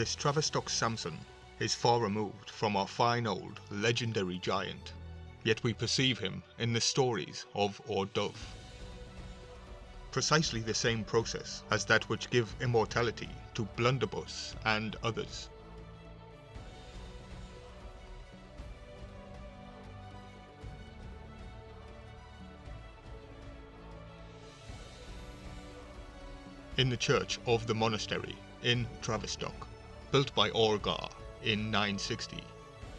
This Tavistock Samson is far removed from our fine old legendary giant, yet we perceive him in the stories of Ordulf. Precisely the same process as that which give immortality to Blunderbuss and others. In the church of the monastery in Tavistock, built by Orgar in 960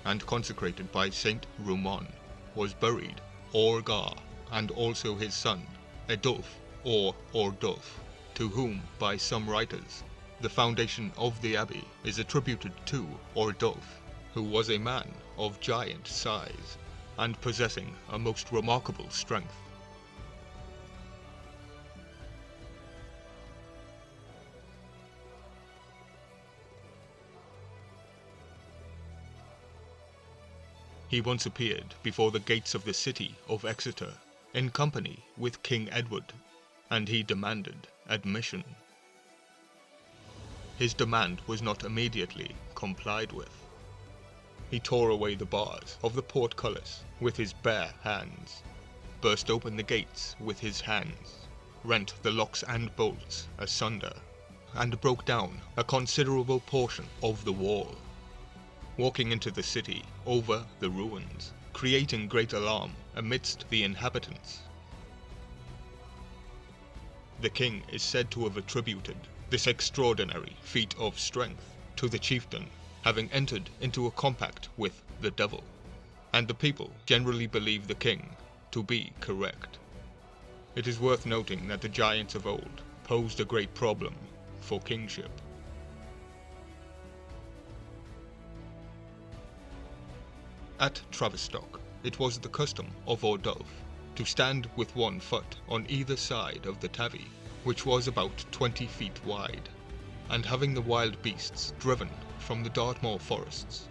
and consecrated by Saint Rumon, was buried Orgar and also his son Edulf or Ordulf, to whom, by some writers, the foundation of the abbey is attributed to Ordulf, who was a man of giant size and possessing a most remarkable strength. He once appeared before the gates of the city of Exeter in company with King Edward, and he demanded admission. His demand was not immediately complied with. He tore away the bars of the portcullis with his bare hands, burst open the gates with his hands, rent the locks and bolts asunder, and broke down a considerable portion of the wall, walking into the city over the ruins, creating great alarm amidst the inhabitants. The king is said to have attributed this extraordinary feat of strength to the chieftain having entered into a compact with the devil, and the people generally believe the king to be correct. It is worth noting that the giants of old posed a great problem for kingship. At Tavistock, it was the custom of Ordulf to stand with one foot on either side of the Tavi, which was about 20 feet wide, and having the wild beasts driven from the Dartmoor forests,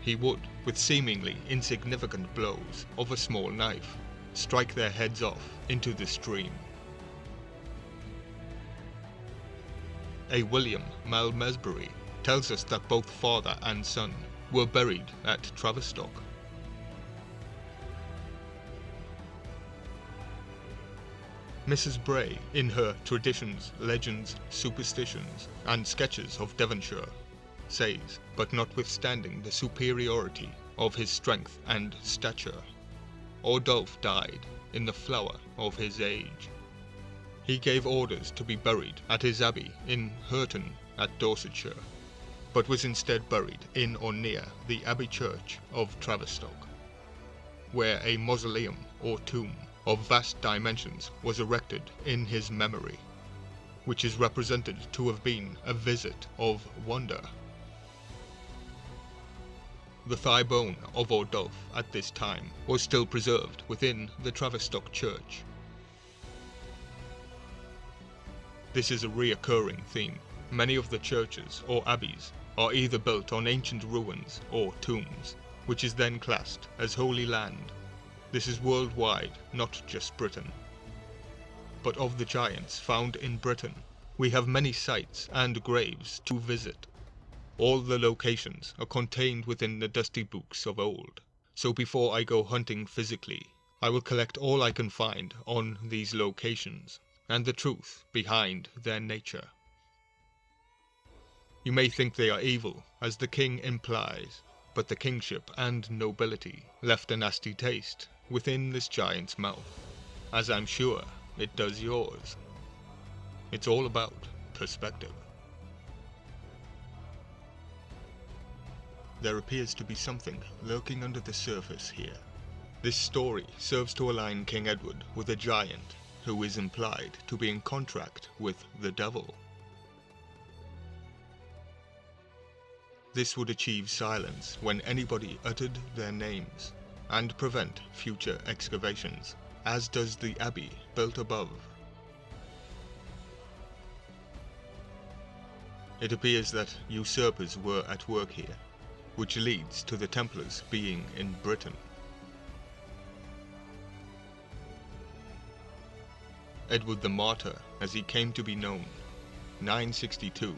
he would, with seemingly insignificant blows of a small knife, strike their heads off into the stream. A William Malmesbury tells us that both father and son were buried at Tavistock. Mrs. Bray, in her Traditions, Legends, Superstitions, and Sketches of Devonshire, says, but notwithstanding the superiority of his strength and stature, Ordulf died in the flower of his age. He gave orders to be buried at his abbey in Hurton at Dorsetshire, but was instead buried in or near the Abbey Church of Tavistock, where a mausoleum or tomb of vast dimensions was erected in his memory, which is represented to have been a visit of wonder. The thigh bone of Ordulf at this time was still preserved within the Tavistock church. This is a reoccurring theme. Many of the churches or abbeys are either built on ancient ruins or tombs, which is then classed as Holy Land. This is worldwide, not just Britain. But of the giants found in Britain, we have many sites and graves to visit. All the locations are contained within the dusty books of old, so before I go hunting physically, I will collect all I can find on these locations, and the truth behind their nature. You may think they are evil, as the king implies, but the kingship and nobility left a nasty taste within this giant's mouth, as I'm sure it does yours. It's all about perspective. There appears to be something lurking under the surface here. This story serves to align King Edward with a giant who is implied to be in contract with the devil. This would achieve silence when anybody uttered their names, and prevent future excavations, as does the abbey built above. It appears that usurpers were at work here, which leads to the Templars being in Britain. Edward the Martyr, as he came to be known, 962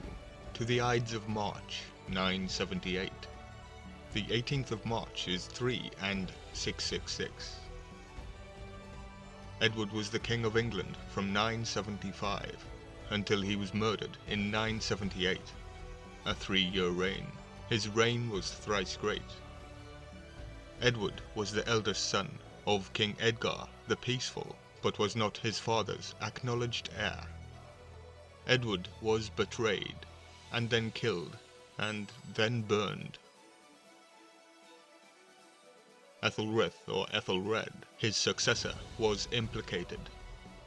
to to the Ides of March, 978. The 18th of March is 3 and 666. Edward was the King of England from 975 until he was murdered in 978. A 3-year reign. His reign was thrice great. Edward was the eldest son of King Edgar the Peaceful, but was not his father's acknowledged heir. Edward was betrayed, and then killed, and then burned. Ethelred or Ethelred, his successor, was implicated,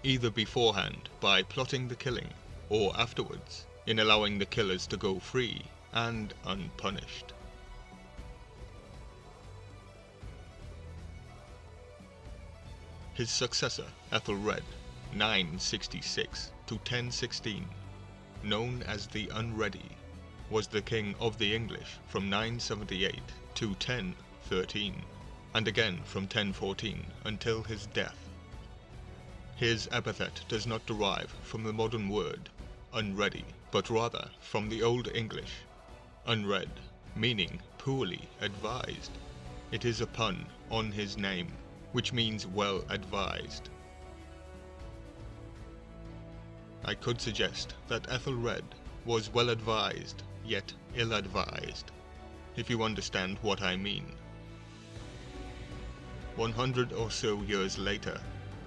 either beforehand by plotting the killing, or afterwards in allowing the killers to go free and unpunished. His successor, Ethelred, 966 to 1016, known as the Unready, was the king of the English from 978 to 1013, and again from 1014 until his death. His epithet does not derive from the modern word unready, but rather from the Old English unread, meaning poorly advised. It is a pun on his name, which means well advised. I could suggest that Ethelred was well advised, yet ill advised, if you understand what I mean. 100 or so years later,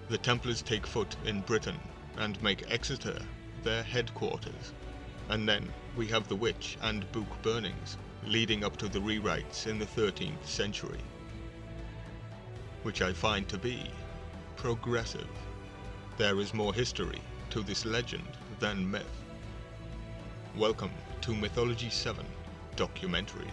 the Templars take foot in Britain and make Exeter their headquarters, and then we have the witch and book burnings leading up to the rewrites in the 13th century, which I find to be progressive. There is more history to this legend than myth. Welcome to Mythology 7 Documentaries.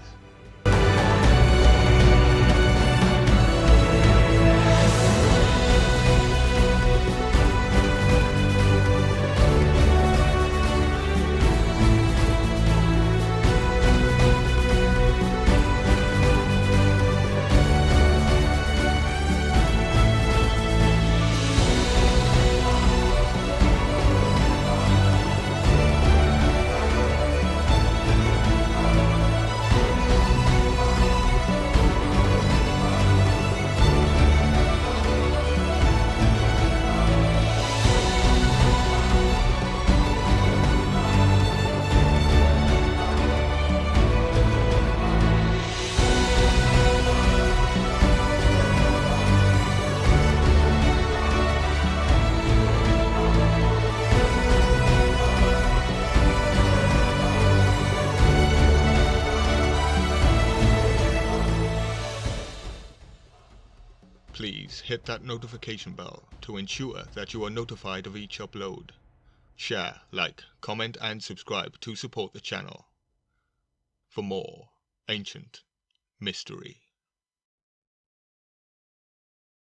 Please hit that notification bell to ensure that you are notified of each upload. Share, like, comment and subscribe to support the channel for more ancient mystery.